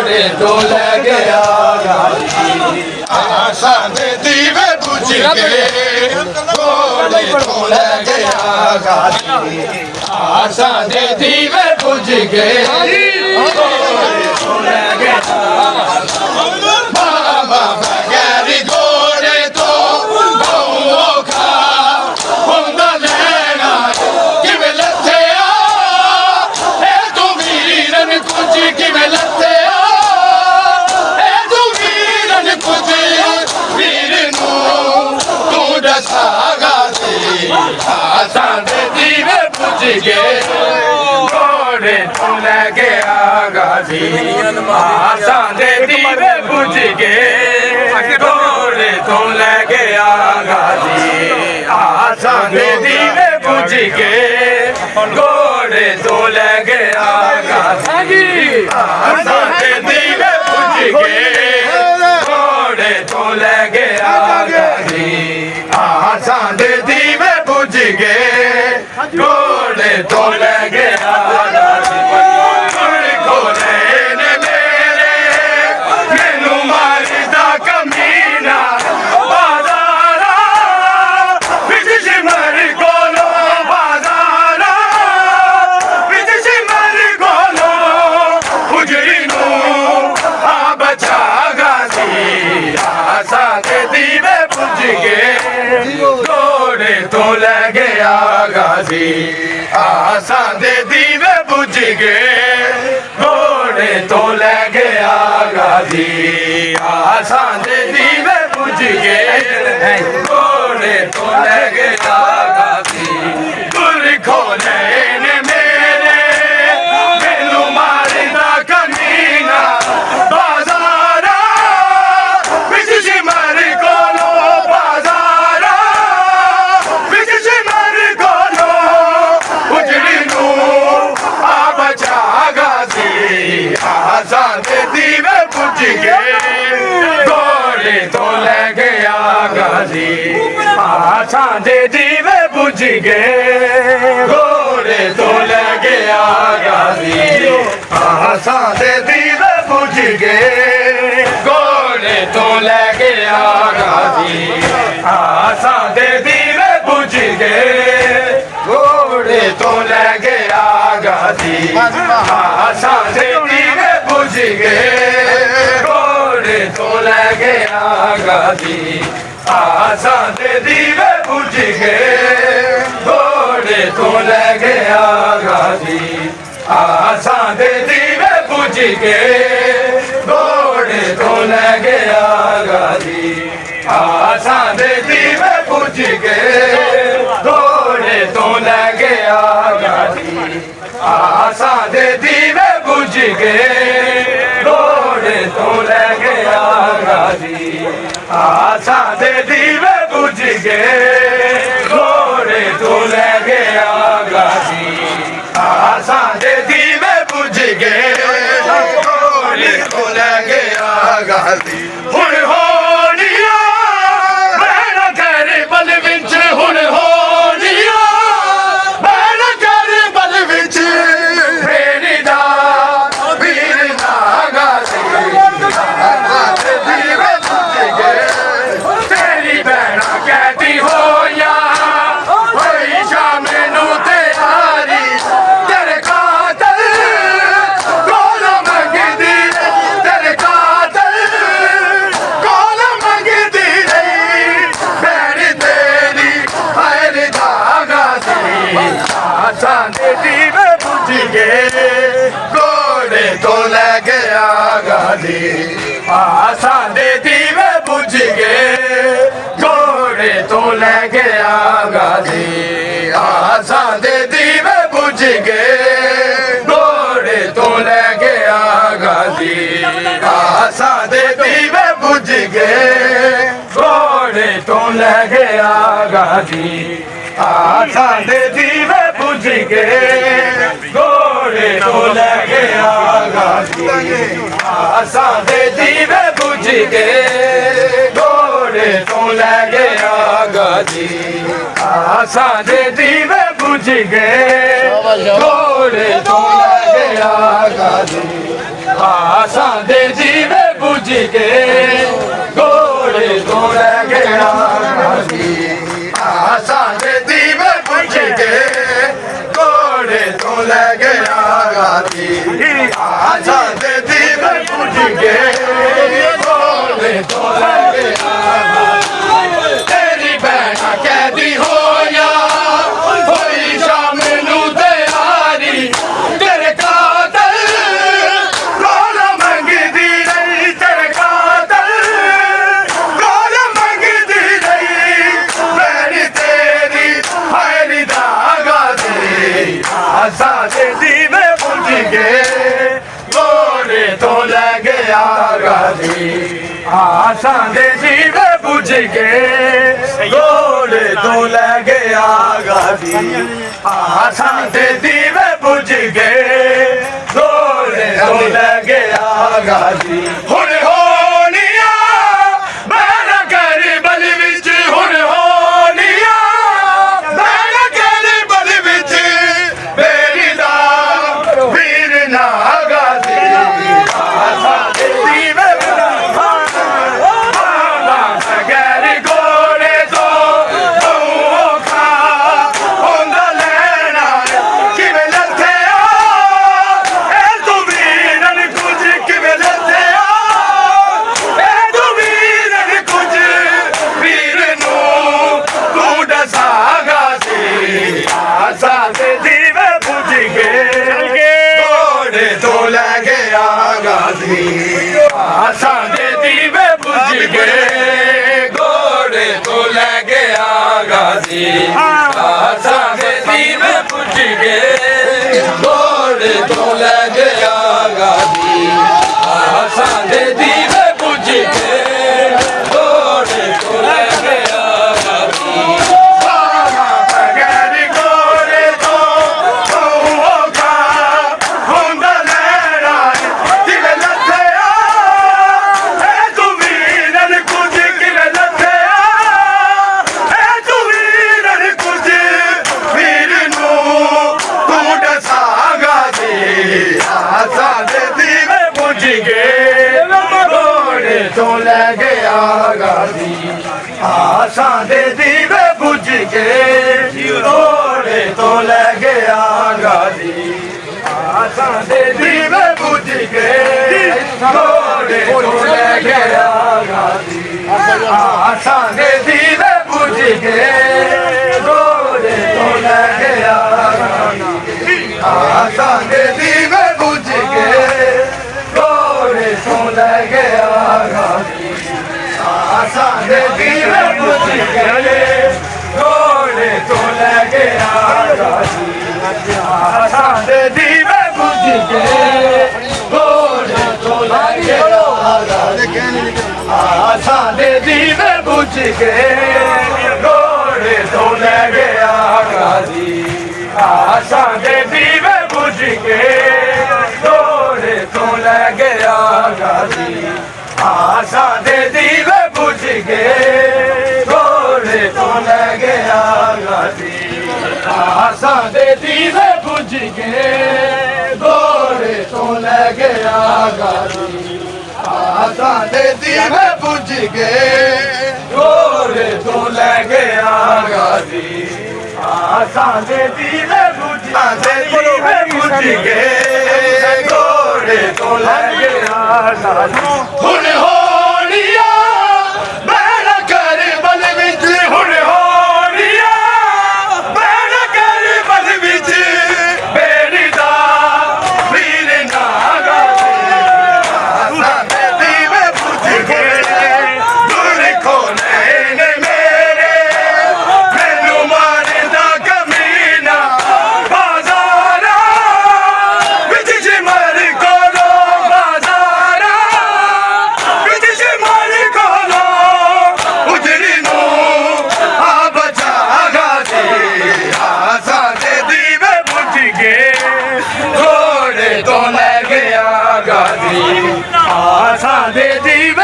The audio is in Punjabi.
घोड़े तो ले गया गाजी आशा दे दीवे बुझ गए घोड़े तो ले गया गाजी आशा दे दीवे बुझ गए घोड़े तो ले गया बाबा बगैर घोड़े तो गऊओं का हुंदा लेना किवें लथया ए तू वीरन कुछ किवें लथया ए तू वीरन कुछ वीर नूं तू दसागा सी आशा दे दीवे बुझ गए घोड़े तो ले गया गाजी आशा दे दीवे बुझ गए घोड़े तो ले गया गाजी आशा दे दीवे बुझ गए घोड़े तो ले गया गाजी आशा दे दीवे बुझ गए घोड़े तो ले गया गाजी आशा दे दीवे बुझ गए घोड़े तो ले गया गाजी घोड़े ने मेरे मैनू मारदा कमीना बाजारा विच सिमर कोलो बाजारा विच सिमर कोलो उजड़ी नू आ बचा गासी आशा दे दीवे बुझ गए घोड़े तो ले गया गाजी आशा दे दीवे बुझ गए घोड़े तो ले गया गाजी आशा दे दीवे बुझ गए घोड़े तो ले गया गाजी गुर खोले ने मेरे मैनू मारदा कमीना बाजारा विच सिमर कोलो बाजारा विच सिमर कोलो उजड़ी नू आ बचा गाजी आशा दे दीवे बुझ गए घोड़े तो ले गया गाजी आशा दे दीवे बुझ गए घोड़े तो ले गया गाजी आशा दे दीवे बुझ गए घोड़े तो ले गया गाजी आशा दे दीवे बुझ गए घोड़े तो ले गया गाजी आशा दे दीवे बुझ गए घोड़े तो ले गया गाजी आशा दे दीवे बुझ गए घोड़े तो ले गया गाजी आशा दे दीवे बुझ गए घोड़े तो ले गया गाजी आशा दे दीवे बुझ गए घोड़े तो ले गया गाजी आशा दे दीवे बुझ गए घोड़े तो ले गया गाजी आशा दे दीवे बुझ गए घोड़े तो ले गया गाजी आशा दे दीवे बुझ गए घोड़े तो ले गया गाजी हुण होनिया बैना कर बल विच हुण होनिया बैना कर बल विच मेरी दा वीर ना गाजी दीवे बुझ गए तेरी बैना कहती हो या होई शाम नू तैयारी तेरे कातल कौन मंगदी तेरे कातल कौन मंगदी रही बैन तेरी हर धागा दी आशा दे दीवे बुझ गए घोड़े तो ले गया गाजी आशा दे दीवे बुझ गए घोड़े तो ले गया गाजी आशा दे दीवे बुझ गए घोड़े तो ले गया गाजी आशा दे दीवे बुझ गए घोड़े तो ले गया गाजी आशा दे दीवे बुझ गए घोड़े तो ले गया गाजी आशा दे दीवे बुझ गए घोड़े तो ले गया गाजी आशा दे दीवे बुझ गए घोड़े तो ले गया गाजी ਆਸਾਂ ਦੇ ਦੀਵੇ ਬੁਝ ਗਏ ਘੋੜੇ ਤੋਂ ਲੈ ਗਿਆ ਗਾਜ਼ੀ ਆਸਾਂ ਦੇ ਦੀਵੇ ਬੁਝ ਗਏ ਘੋੜੇ ਤੋਂ ਲੈ ਗਿਆ ਗਾਜ਼ੀ ਆਸਾਂ ਦੇ ਦੀਵੇ ਬੁਝ ਗਏ ਘੋੜੇ ਤੋਂ ਲੈ ਗਿਆ ਤੇਰੀ ਭੈਣਾ ਕਹਿਦੀ ਹੋਇਆ ਹੋਈ ਸ਼ਾਮ ਨੂੰ ਤਿਆਰੀ ਤੇਰੇ ਕਾਤਲ ਕੋਲ ਮੰਗਦੀ ਰਹੀ ਤੇਰੇ ਕਾਤਲ ਕੋਲ ਮੰਗਦੀ ਰਹੀ ਮੇਰੀ ਤੇਰੀ ਹਾਇਰੀ ਦਾ ਗਾਜ਼ੀ ਆਸਾਂ ਦੇ ਦੀਵੇ ਬੁਝ ਗਏ ਘੋੜੇ ਤੋਂ ਲੈ ਗਿਆ ਗਾਜ਼ੀ ਆਸਾਂ ਦੇ ਦੀਵੇ ਬੁਝ ਗਏ ਘੋੜੇ ਤੋਂ ਲੈ ਗਿਆ ਗਾਜ਼ੀ ਆਸਾਂ ਦੇ ਦੀਵੇ ਬੁਝ ਗਏ ਘੋੜੇ ਤੋਂ ਲੈ ਗਿਆ ਗਾਜ਼ੀ ਹੁਣ ਹੋਣੀਆਂ ਮੇਰਾ ਕਰ ਬਲ ਵਿੱਚ ਹੁਣ ਹੋਣੀਆਂ ਮੇਰਾ ਕਰ ਬਲ ਵਿੱਚ ਮੇਰੀ ਦਾ ਵੀਰ ਨਾ ਗਾਜ਼ੀ ਆਸਾਂ ਦੇ ਦੀਵੇ ਗੈਰੀ ਘੋੜੇ ਤੋਂ ਔਖਾ ਹੁੰਦਾ ਲੈਣਾ ਕਿਵੇਂ ਲੱਥਿਆ ਇਹ ਤੂੰ ਵੀਰਨ ਕੁਝ ਕਿਵੇਂ ਲੱਥਿਆ ਇਹ ਤੂੰ ਵੀਰਨ ਕੁਝ ਵੀਰ ਨੂੰ ਤੂੰ ਦੱਸਾਂਗਾ ਸੀ ਆਸਾਂ ਦੇ ਦੀਵੇ ਬੁਝ ਗਏ ਘੋੜੇ ਤੋਂ ਲੈ ਗਿਆ ਗਾਜ਼ੀ ਆਸਾਂ ਦੇ ਦੀਵੇ ਬੁਝ ਗਏ ਘੋੜੇ ਤੋਂ ਲੈ ਗਿਆ ਗਾਜ਼ੀ ਆਸਾਂ ਦੇ ਦੀਵੇ ਬੁਝ ਗਏ ਘੋੜੇ ਤੋਂ ਲੈ ਗਿਆ ਗਾਜ਼ੀ ਆਸਾਂ ਦੇ ਦੀਵੇ ਬੁਝ ਗਏ ਘੋੜੇ ਤੋਂ ਲੈ ਗਿਆ ਗਾਜ਼ੀ ਗੈਰੀ ਘੋੜੇ ਤੋਂ ਔਖਾ ਹੁੰਦਾ ਲੈਣਾ ਕਿਵੇਂ ਲੱਥਿਆ ਇਹ ਤੂੰ ਵੀਰਨ ਕੁਝ ਕਿਵੇਂ ਲੱਥਿਆ ਇਹ ਤੂੰ ਵੀਰਨ ਕੁਝ ਵੀਰ ਨੂੰ ਤੂੰ ਦੱਸਾਂਗਾ ਜੀ ਆਸਾਂ ਦੇ ਦੀਵੇ ਬੁਝ ਗਏ ਘੋੜੇ ਤੋਂ ਲੈ ਗਿਆ ਗਾਜ਼ੀ ਆਸਾਂ ਦੇ ਦੀਵੇ ਬੁਝ ਗਏ ਘੋੜੇ ਤੋਂ ਲੈ ਗਿਆ ਗਾਜ਼ੀ ਆਸਾਂ ਦੇ ਦੀਵੇ ਬੁਝ ਗਏ ਘੋੜੇ ਤੋਂ ਲੈ ਗਿਆ ਗਾਜ਼ੀ ਆਸਾਂ ਦੇ ਦੀਵੇ ਬੁਝ ਗਏ ਘੋੜੇ ਤੋਂ ਲੈ ਗਿਆ ਗਾਜ਼ੀ ਆਸਾਂ ਦੇ ਦੀਵੇ ਬੁਝ ਗਏ ਘੋੜੇ ਤੋਂ ਲੈ ਗਿਆ ਗਾਜ਼ੀ ਆਸਾਂ ਦੇ ਦੀਵੇ ਬੁਝ ਗਏ ਘੋੜੇ ਤੋਂ ਲੈ ਗਿਆ ਗਾਜ਼ੀ ਆਸਾਂ ਦੇ ਦੀਵੇ ਬੁਝ ਗਏ ਘੋੜੇ ਤੋਂ ਲੈ ਗਿਆ ਗਾਜ਼ੀ ਆਸਾਂ ਦੇ ਦੀਵੇ ਬੁਝ ਗਏ ਘੋੜੇ ਤੋਂ ਲੈ ਗਿਆ ਗਾਜ਼ੀ ਆਸਾਂ ਦੇ ਦੀਵੇ ਬੁਝ ਗਏ ਘੋੜੇ ਤੋਂ ਲੈ ਗਿਆ ਗਾਜ਼ੀ ਆਸਾਂ ਦੇ ਦੀਵੇ ਬੁਝ ਗਏ ਘੋੜੇ ਤੋਂ ਲੈ ਗਿਆ ਗਾਜ਼ੀ ਆਸਾਂ ਦੇ ਦੀਵੇ ਬੁਝ ਗਏ ਘੋੜੇ ਤੋਂ ਲੈ ਗਿਆ ਗਾਜ਼ੀ ਆਸਾਂ ਦੇ ਦੀਵੇ ਬੁਝ ਗਏ ਘੋੜੇ ਤੋਂ ਲੈ ਗਿਆ ਗਾਜ਼ੀ ਆਸਾਂ ਦੇ ਦੀਵੇ ਬੁਝ ਗਏ ਘੋੜੇ ਤੋਂ ਲੈ ਗਿਆ ਗਾਜ਼ੀ ਹੁਣ ਹੋਣੀਆਂ ਮੇਰਾ ਕਰ ਬਲ ਵਿੱਚ ਹੁਣ ਹੋਣੀਆਂ ਮੇਰਾ ਕਰ ਬਲ ਵਿੱਚ ਮੇਰੀ ਦਾ ਵੀਰ ਨਾ ਗਾਜ਼ੀ ਆਸਾਂ ਦੇ ਦੀਵੇ ਬੁਝ ਗਏ ਦੁਰ ਕੋ ਨੈਣ ਮੇਰੇ ਮੈਨੂੰ ਮਾਰਦਾ ਕਮੀਨਾ ਬਾਜ਼ਾਰਾਂ ਵਿੱਚ ਜਿਮਰ ਕੋਲੋਂ ਬਾਜ਼ਾਰਾਂ ਵਿੱਚ ਜਿਮਰ ਕੋਲੋਂ ਉਜੜੀ ਨੂੰ ਆ ਬਚਾਗਾ ਜੀ ਆਸਾਂ ਦੇ ਦੀਵੇ ਬੁਝ ਗਏ ਘੋੜੇ ਤੋਂ ਲੈ ਗਿਆ ਗਾਜ਼ੀ ਆਸਾਂ ਦੇ ਦੀਵੇ